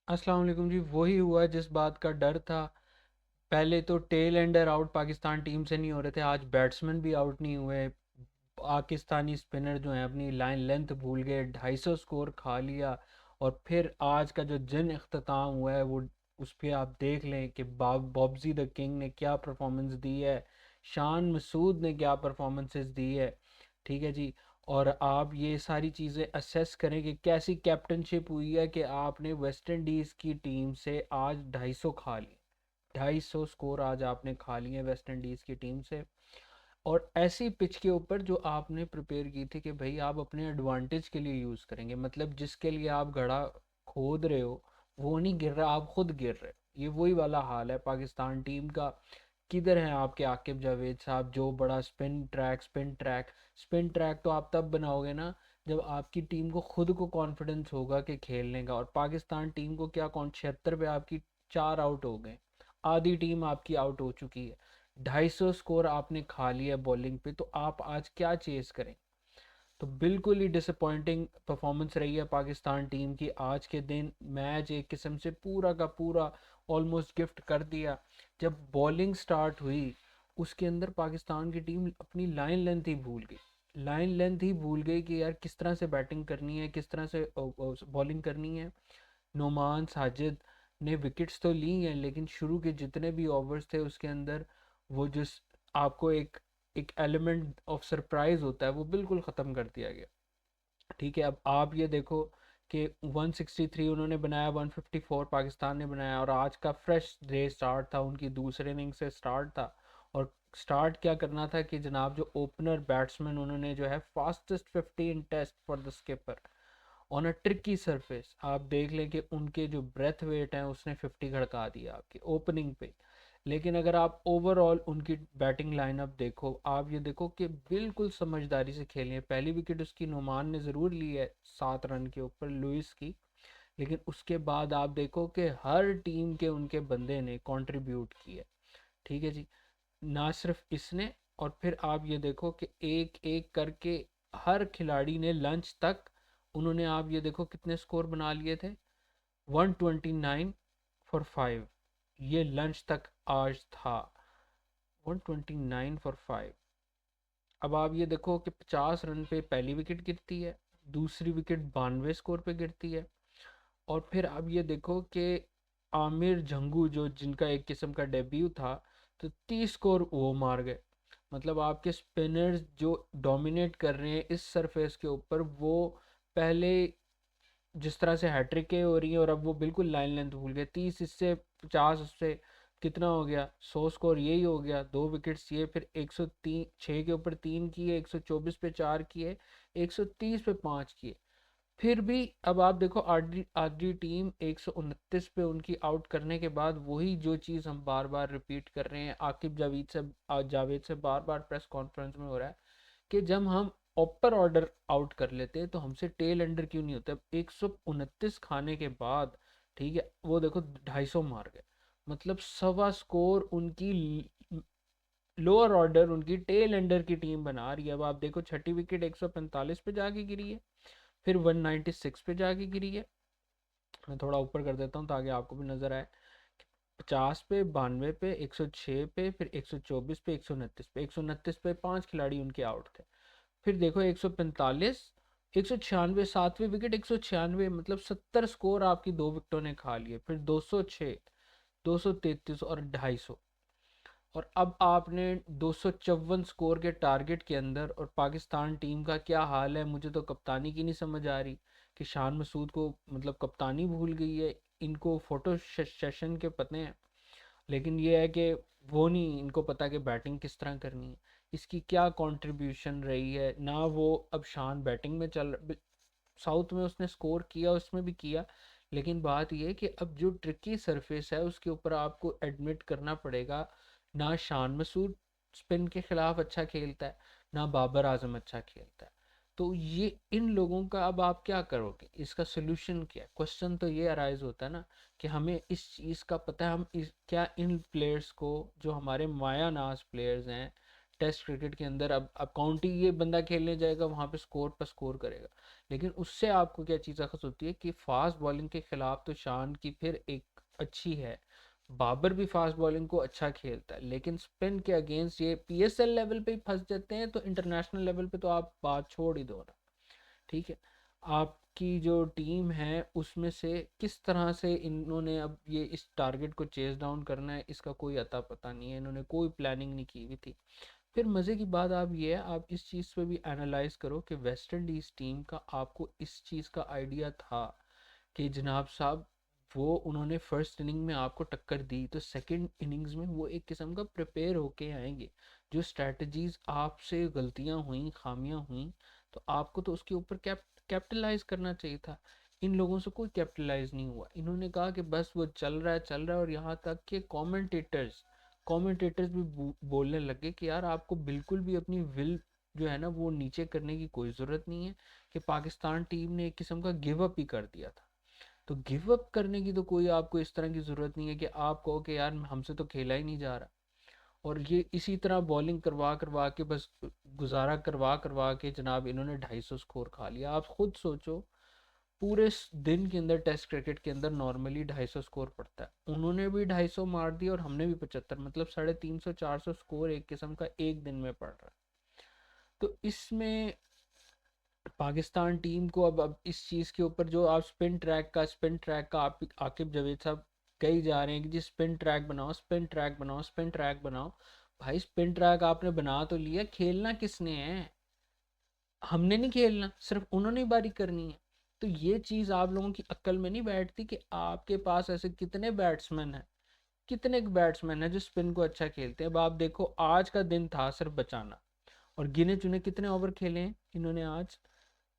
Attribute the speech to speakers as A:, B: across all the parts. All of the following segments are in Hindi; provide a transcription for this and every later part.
A: अस्सलाम वालेकुम जी। वही हुआ जिस बात का डर था। पहले तो tail ender out Pakistan team से नहीं हो रहे थे, आज बैट्समैन भी आउट नहीं हुए। पाकिस्तानी स्पिनर जो हैं अपनी लाइन लेंथ भूल गए, 250 स्कोर खा लिया। और फिर आज का जो जिन इख्तिताम हुआ है वो उस पर आप देख लें कि बॉब्जी द किंग ने क्या परफॉर्मेंस दी है, शान मसूद ने क्या परफॉर्मेंसेस दी है। ठीक है जी। और आप ये सारी चीज़ें असेस करें कि कैसी कैप्टनशिप हुई है कि आपने वेस्ट इंडीज़ की टीम से आज 250 खा ली। 250 स्कोर आज आपने खा लिए वेस्ट इंडीज़ की टीम से। और ऐसी पिच के ऊपर जो आपने प्रिपेयर की थी कि भाई आप अपने एडवांटेज के लिए यूज़ करेंगे, मतलब जिसके लिए आप घड़ा खोद रहे हो वो नहीं गिर रहा, आप खुद गिर रहे हो। ये वही वाला हाल है पाकिस्तान टीम का। किधर हैं आपके आकिब जावेद साहब जो बड़ा स्पिन ट्रैक तो आप तब बनाओगे ना जब आपकी टीम को खुद को कॉन्फिडेंस होगा कि खेलने का। और पाकिस्तान टीम को क्या 76 पे आपकी 4 आउट हो गए, आधी टीम आपकी आउट हो चुकी है। 250 स्कोर आपने खा लिया बॉलिंग पे, तो आप आज क्या चेस करें। तो बिल्कुल ही डिसअपॉइंटिंग परफॉर्मेंस रही है पाकिस्तान टीम की आज के दिन। मैच एक किस्म से पूरा का पूरा ऑलमोस्ट गिफ्ट कर दिया। जब बॉलिंग स्टार्ट हुई उसके अंदर पाकिस्तान की टीम अपनी लाइन लेंथ ही भूल गई कि यार किस तरह से बैटिंग करनी है, किस तरह से बॉलिंग करनी है। नोमान साजिद ने विकेट्स तो ली हैं लेकिन शुरू के जितने भी ओवर्स थे उसके अंदर वो जिस आपको एक एलिमेंट ऑफ सरप्राइज होता है वो बिल्कुल ख़त्म कर दिया गया। ठीक है, अब आप ये देखो कि 163 उन्होंने बनाया, 154 पाकिस्तान ने बनाया। और आज का फ्रेश डे स्टार्ट था, उनकी दूसरे इनिंग से स्टार्ट था। और स्टार्ट क्या करना था कि जनाब जो ओपनर बैट्समैन उन्होंने जो है fastest 15 test for the skipper on a tricky surface, आप देख लें कि उनके जो ब्रेथ वेट हैं उसने 50 खड़का दिया आपकी ओपनिंग पे। लेकिन अगर आप ओवरऑल उनकी बैटिंग लाइनअप देखो, आप ये देखो कि बिल्कुल समझदारी से खेली है। पहली विकेट उसकी नुमान ने ज़रूर ली है 7 रन के ऊपर लुइस की, लेकिन उसके बाद आप देखो कि हर टीम के उनके बंदे ने कंट्रीब्यूट किया। ठीक है जी। ना सिर्फ इसने, और फिर आप ये देखो कि एक एक करके हर खिलाड़ी ने लंच तक उन्होंने, आप ये देखो कितने स्कोर बना लिए थे, 129 फॉर 5। ये लंच तक आज था 129 फॉर 5। अब आप ये देखो कि 50 रन पे पहली विकेट गिरती है, दूसरी विकेट 92 स्कोर पे गिरती है। और फिर आप ये देखो कि आमिर जंगू जो जिनका एक किस्म का डेब्यू था, तो 30 स्कोर वो मार गए। मतलब आपके स्पिनर्स जो डोमिनेट कर रहे हैं इस सरफेस के ऊपर, वो पहले जिस तरह से हैट्रिकें हो रही हैं और अब वो बिल्कुल लाइन लेंथ भूल गए। 30 इससे 50 उससे कितना हो गया, 100 स्कोर यही हो गया। 2 विकेट्स ये, फिर 103 6 के ऊपर 3 किए, 124 पे 4 किए, 130 पे 5 किए। फिर भी अब आप देखो आधी आधी टीम 129 पे उनकी आउट करने के बाद वही जो चीज़ हम बार बार रिपीट कर रहे हैं, आकिब जावेद से बार बार प्रेस कॉन्फ्रेंस में हो रहा है कि जब हम अपर ऑर्डर आउट कर लेते हैं तो हमसे टेल अंडर क्यों नहीं होता। अब 129 खाने के बाद, ठीक है, वो देखो 250 मार गए। मतलब सवा स्कोर उनकी लोअर ऑर्डर, उनकी टेल अंडर की टीम बना रही है। अब आप देखो छठी विकेट 145 पे जाके गिरी है, फिर 196 पे जाके गिरी है। मैं थोड़ा ऊपर कर देता हूँ ताकि आपको भी नज़र आए। 50 पे, 92 पे, 106 पे, फिर 124 पे, 129 पे, 129 पे 5 खिलाड़ी उनके आउट थे। फिर देखो 145, 196, 7वीं विकेट 196, मतलब 70 स्कोर आपकी 2 विकेटों ने खा लिए। फिर 206, 233 और 250। और अब आपने 254 स्कोर के टारगेट के अंदर, और पाकिस्तान टीम का क्या हाल है मुझे तो कप्तानी की नहीं समझ आ रही कि शान मसूद को मतलब कप्तानी भूल गई है। इनको फोटो सेशन के पते हैं, लेकिन ये है कि वो नहीं इनको पता कि बैटिंग किस तरह करनी है, इसकी क्या कंट्रीब्यूशन रही है ना। वो अब शान बैटिंग में साउथ में उसने स्कोर किया, उसमें भी किया। लेकिन बात यह है कि अब जो ट्रिकी सरफेस है उसके ऊपर आपको एडमिट करना पड़ेगा, ना शान मसूद स्पिन के खिलाफ अच्छा खेलता है, ना बाबर आजम अच्छा खेलता है। तो ये इन लोगों का अब आप क्या करोगे, इसका सोल्यूशन क्या है। क्वेश्चन तो ये अराइज होता है ना कि हमें इस चीज़ का पता है, हम क्या इन प्लेयर्स को जो हमारे माया नाज प्लेयर्स हैं, टेस्ट क्रिकेट के अंदर अब काउंटी ये बंदा खेलने जाएगा, वहाँ पे स्कोर पर स्कोर करेगा, लेकिन उससे आपको क्या चीज़ अखज़ होती है कि फास्ट बॉलिंग के खिलाफ तो शान की फिर एक अच्छी है। बाबर भी फास्ट बॉलिंग को अच्छा खेलता है, लेकिन स्पिन के अगेंस्ट ये पीएसएल लेवल पे ही फंस जाते हैं, तो इंटरनेशनल लेवल पे तो आप बात छोड़ ही दो ना। ठीक है, आपकी जो टीम है उसमें से किस तरह से इन्होंने अब ये इस टारगेट को चेस डाउन करना है, इसका कोई अता पता नहीं है, इन्होंने कोई प्लानिंग नहीं की हुई थी। फिर मज़े की बात आप ये है, आप इस चीज़ पे भी एनालाइज करो कि वेस्ट इंडीज़ टीम का आपको इस चीज़ का आइडिया था कि जनाब साहब वो उन्होंने फर्स्ट इनिंग में आपको टक्कर दी, तो सेकंड इनिंग्स में वो एक किस्म का प्रिपेयर होके आएंगे। जो स्ट्रेटजीज आपसे गलतियां हुई, खामियां हुई, तो आपको तो उसके ऊपर कैपिटलाइज करना चाहिए था। इन लोगों से कोई कैपिटलाइज नहीं हुआ, इन्होंने कहा कि बस वो चल रहा है। और यहाँ तक कि कमेंटेटर्स भी बोलने लगे कि यार आपको बिल्कुल भी अपनी विल जो है ना वो नीचे करने की कोई ज़रूरत नहीं है, कि पाकिस्तान टीम ने एक किस्म का गिव अप ही कर दिया था। तो गिव अप करने की तो कोई आपको इस तरह की ज़रूरत नहीं है कि आप कहो कि यार हमसे तो खेला ही नहीं जा रहा। और ये इसी तरह बॉलिंग करवा करवा के बस गुजारा करवा करवा के जनाब इन्होंने 250 स्कोर खा लिया। आप खुद सोचो, पूरे दिन के अंदर टेस्ट क्रिकेट के अंदर नॉर्मली 250 स्कोर पड़ता है, उन्होंने भी 250 मार दिया और हमने भी 75, मतलब 350 400 स्कोर एक किस्म का एक दिन में पड़ रहा है। तो इसमें पाकिस्तान टीम को अब इस चीज़ के ऊपर जो आप स्पिन ट्रैक का आप आकिब जावेद साहब कही जा रहे हैं कि जी स्पिन ट्रैक बनाओ, स्पिन ट्रैक बनाओ, स्पिन ट्रैक बनाओ। भाई स्पिन ट्रैक आपने बना तो लिया, खेलना किसने है? हमने नहीं खेलना, सिर्फ उन्होंने बारी करनी है। तो ये चीज़ आप लोगों की अक्ल में नहीं बैठती कि आपके पास ऐसे कितने बैट्समैन हैं जो स्पिन को अच्छा खेलते हैं। अब आप देखो, आज का दिन था सिर्फ बचाना, और गिने चुने कितने ओवर खेले हैं इन्होंने आज,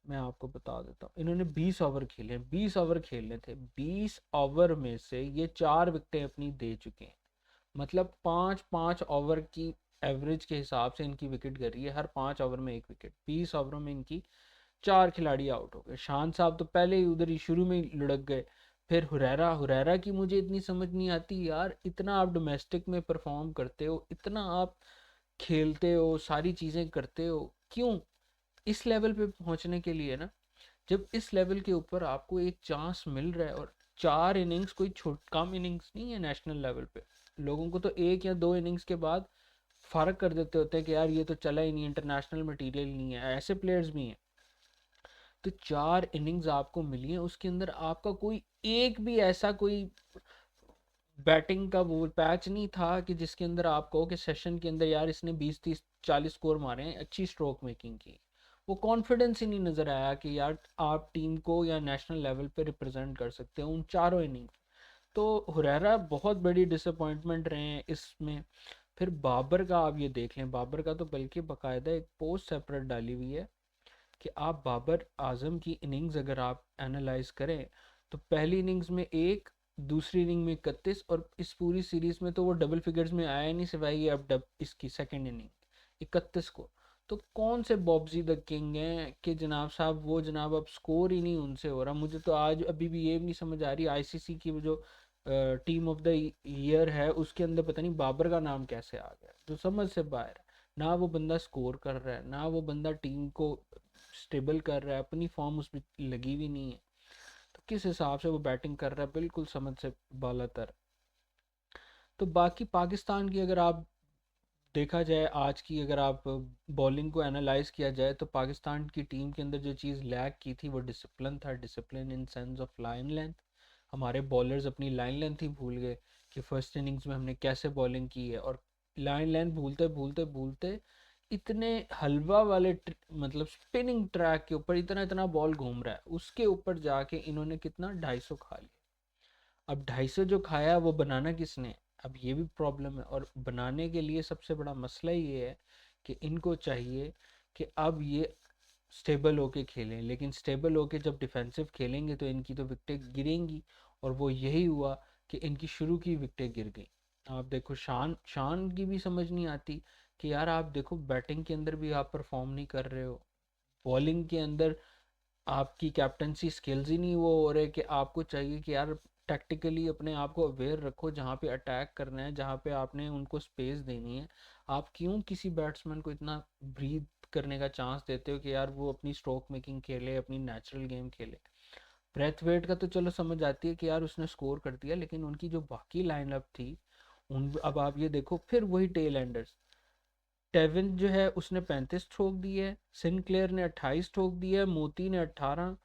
A: मैं आपको बता देता हूँ। इन्होंने 20 ओवर खेले हैं, 20 ओवर खेलने थे, 20 ओवर में से ये 4 विकेटें अपनी दे चुके हैं। मतलब 5-5 ओवर की एवरेज के हिसाब से इनकी विकेट गिरी है, हर 5 ओवर में एक विकेट। 20 ओवरों में इनकी 4 खिलाड़ी आउट हो गए। शान साहब तो पहले ही उधर ही शुरू में ही लुढ़क गए। फिर हुरैरा की मुझे इतनी समझ नहीं आती यार, इतना आप डोमेस्टिक में परफॉर्म करते हो, इतना आप खेलते हो, सारी चीज़ें करते हो, क्यों? इस लेवल पे पहुंचने के लिए ना, जब इस लेवल के ऊपर आपको एक चांस मिल रहा है, और 4 इनिंग्स कोई छोट कम इनिंग्स नहीं है नेशनल लेवल पे। लोगों को तो 1 या 2 इनिंग्स के बाद फ़र्क कर देते होते हैं कि यार ये तो चला ही नहीं, इंटरनेशनल मटेरियल नहीं है, ऐसे प्लेयर्स भी हैं। तो 4 इनिंग्स आपको मिली है, उसके अंदर आपका कोई एक भी ऐसा कोई बैटिंग का वो पैच नहीं था कि जिसके अंदर आप कहो कि सेशन के अंदर यार इसने 20-30-40 स्कोर मारे हैं, अच्छी स्ट्रोक मेकिंग की। वो कॉन्फिडेंस ही नहीं नज़र आया कि यार आप टीम को या नेशनल लेवल पे रिप्रेजेंट कर सकते हो उन 4 इनिंग्स। तो हुरैरा बहुत बड़ी डिसअपॉइंटमेंट रहे हैं इसमें। फिर बाबर का आप ये देख लें, बाबर का तो बल्कि बाकायदा एक पोस्ट सेपरेट डाली हुई है कि आप बाबर आजम की इनिंग्स अगर आप एनालाइज करें, तो पहली इनिंग्स में एक, दूसरी इनिंग में 31, और इस पूरी सीरीज में तो वो डबल फिगर्स में आया नहीं, सिवाय ये अब इसकी सेकंड इनिंग 31 को। तो कौन से बॉब्जी द किंग हैं कि जनाब साहब वो जनाब अब स्कोर ही नहीं उनसे हो रहा। मुझे तो आज अभी भी ये भी नहीं समझ आ रही, आईसीसी की वो जो टीम ऑफ द ईयर है उसके अंदर पता नहीं बाबर का नाम कैसे आ गया, जो समझ से बाहर है। ना वो बंदा स्कोर कर रहा है, ना वो बंदा टीम को स्टेबल कर रहा है, अपनी फॉर्म उसमें लगी भी नहीं है। तो किस हिसाब से वो बैटिंग कर रहा है, बिल्कुल समझ से बालातर। तो बाकी पाकिस्तान की अगर आप देखा जाए, आज की अगर आप बॉलिंग को एनालाइज किया जाए, तो पाकिस्तान की टीम के अंदर जो चीज़ लैक की थी वो डिसिप्लिन था। Discipline in sense of line length. हमारे बॉलर्स अपनी लाइन लेंथ ही भूल गए कि फर्स्ट इनिंग्स में हमने कैसे बॉलिंग की है, और लाइन लेंथ भूलते भूलते भूलते इतने हलवा वाले मतलब स्पिनिंग ट्रैक के ऊपर इतना इतना बॉल घूम रहा है, उसके ऊपर जाके इन्होंने कितना 250 खा लिया। अब 250 जो खाया वो बनाना किसने? अब ये भी प्रॉब्लम है। और बनाने के लिए सबसे बड़ा मसला ये है कि इनको चाहिए कि अब ये स्टेबल होके खेलें, लेकिन स्टेबल होके जब डिफेंसिव खेलेंगे तो इनकी तो विकेटें गिरेंगी। और वो यही हुआ कि इनकी शुरू की विकेटें गिर गई। आप देखो, शान शान की भी समझ नहीं आती कि यार आप देखो बैटिंग के अंदर भी आप परफॉर्म नहीं कर रहे हो, बॉलिंग के अंदर आपकी कैप्टनसी स्किल्स ही नहीं वो हो रहे कि आपको चाहिए कि यार टैक्टिकली अपने आप को अवेयर रखो, जहाँ पे अटैक करना है, जहाँ पे आपने उनको स्पेस देनी है। आप क्यों किसी बैट्समैन को इतना ब्रीथ करने का चांस देते हो कि यार वो अपनी स्ट्रोक मेकिंग खेले, अपनी नेचुरल गेम खेले। ब्रेथ वेट का तो चलो समझ आती है कि यार उसने स्कोर कर दिया, लेकिन उनकी जो बाकी लाइनअप थी उन, अब आप ये देखो फिर वही टेल एंडर्स। टेविन जो है उसने 35 ठोक दिए है, सिनक्लेयर ने 28 ठोक दिए है, मोती ने 18,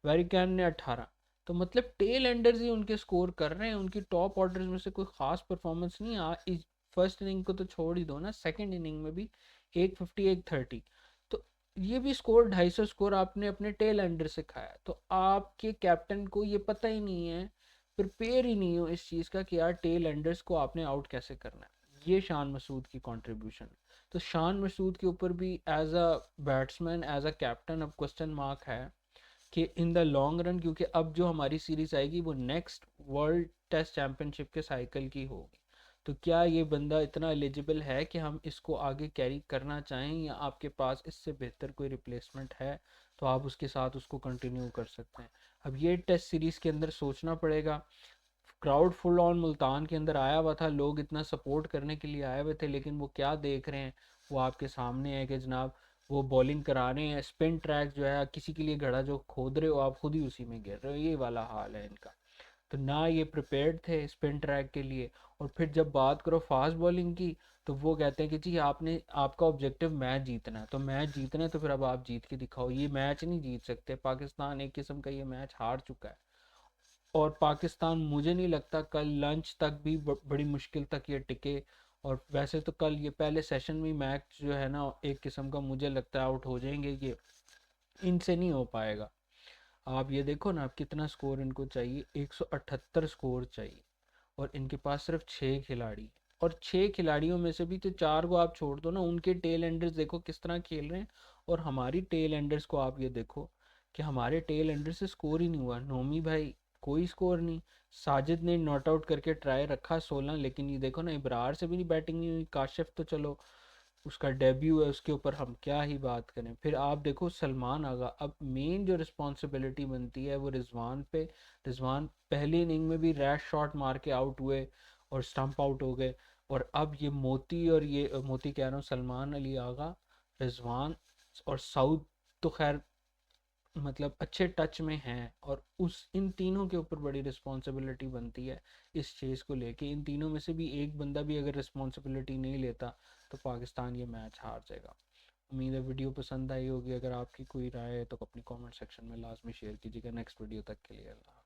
A: वेरिकैन ने 18। तो मतलब टेल एंडर्स ही उनके स्कोर कर रहे हैं, उनकी टॉप ऑर्डर्स में से कोई खास परफॉर्मेंस नहीं आ इस फर्स्ट इनिंग को तो छोड़ ही दो ना, सेकंड इनिंग में भी 150 130। तो ये भी स्कोर 250 स्कोर आपने अपने टेल एंडर से खाया। तो आपके कैप्टन को ये पता ही नहीं है, प्रिपेयर ही नहीं हो इस चीज़ का कि यार टेल एंडर्स को आपने आउट कैसे करना है। ये शान मसूद की कंट्रीब्यूशन। तो शान मसूद के ऊपर भी as a batsman, as a captain अब क्वेश्चन मार्क है कि इन द लॉन्ग रन, क्योंकि अब जो हमारी सीरीज आएगी वो नेक्स्ट वर्ल्ड टेस्ट चैंपियनशिप के साइकिल की होगी। तो क्या ये बंदा इतना एलिजिबल है कि हम इसको आगे कैरी करना चाहें, या आपके पास इससे बेहतर कोई रिप्लेसमेंट है तो आप उसके साथ उसको कंटिन्यू कर सकते हैं। अब ये टेस्ट सीरीज़ के अंदर सोचना पड़ेगा। क्राउड फुल ऑन मुल्तान के अंदर आया हुआ था, लोग इतना सपोर्ट करने के लिए आए हुए थे, लेकिन वो क्या देख रहे हैं, वो आपके सामने है कि जनाब वो बॉलिंग करा रहे हैं। स्पिन ट्रैक जो है, किसी के लिए घड़ा जो खोद रहे हो आप खुद ही उसी में गिर रहे हो, ये वाला हाल है इनका। तो ना ये प्रिपेयर्ड थे स्पिन ट्रैक के लिए। और फिर जब बात करो फास्ट बॉलिंग की, तो वो कहते हैं कि जी आपने, आपका ऑब्जेक्टिव मैच जीतना है, तो मैच जीतना है तो फिर अब आप जीत के दिखाओ। ये मैच नहीं जीत सकते, पाकिस्तान एक किस्म का ये मैच हार चुका है। और पाकिस्तान मुझे नहीं लगता कल लंच तक भी बड़ी मुश्किल तक ये टिके। और वैसे तो कल ये पहले सेशन में मैच जो है ना, एक किस्म का मुझे लगता है आउट हो जाएंगे ये, इनसे नहीं हो पाएगा। आप ये देखो ना, आप कितना स्कोर इनको चाहिए, 178 स्कोर चाहिए, और इनके पास सिर्फ 6 खिलाड़ी हैं। और 6 खिलाड़ियों में से भी तो 4 को आप छोड़ दो ना, उनके टेल एंडर्स देखो किस तरह खेल रहे हैं। और हमारी टेल एंडर्स को आप ये देखो कि हमारे टेल एंडर से स्कोर ही नहीं हुआ। नोमी भाई कोई स्कोर नहीं। साजिद ने नॉट आउट करके ट्राई रखा 16, लेकिन ये देखो ना, इब्रार से भी नहीं बैटिंग नहीं हुई। काशिफ तो चलो उसका डेब्यू है, उसके ऊपर हम क्या ही बात करें। फिर आप देखो सलमान आगा, अब मेन जो रिस्पॉन्सिबिलिटी बनती है वो रिजवान पे। रिजवान पहली इनिंग में भी रैश शॉट मार के आउट हुए और स्टंप आउट हो गए। और अब ये मोती, और ये मोती कह रहा हूँ, सलमान अली आगा, रिजवान और साउथ तो खैर मतलब अच्छे टच में हैं। और उस इन तीनों के ऊपर बड़ी रिस्पॉन्सिबिलिटी बनती है इस चीज़ को लेके। इन तीनों में से भी एक बंदा भी अगर रिस्पॉन्सिबिलिटी नहीं लेता तो पाकिस्तान ये मैच हार जाएगा। उम्मीद है वीडियो पसंद आई होगी। अगर आपकी कोई राय है तो अपनी कमेंट सेक्शन में लाजमी शेयर कीजिएगा। नेक्स्ट वीडियो तक के लिए अल्लाह।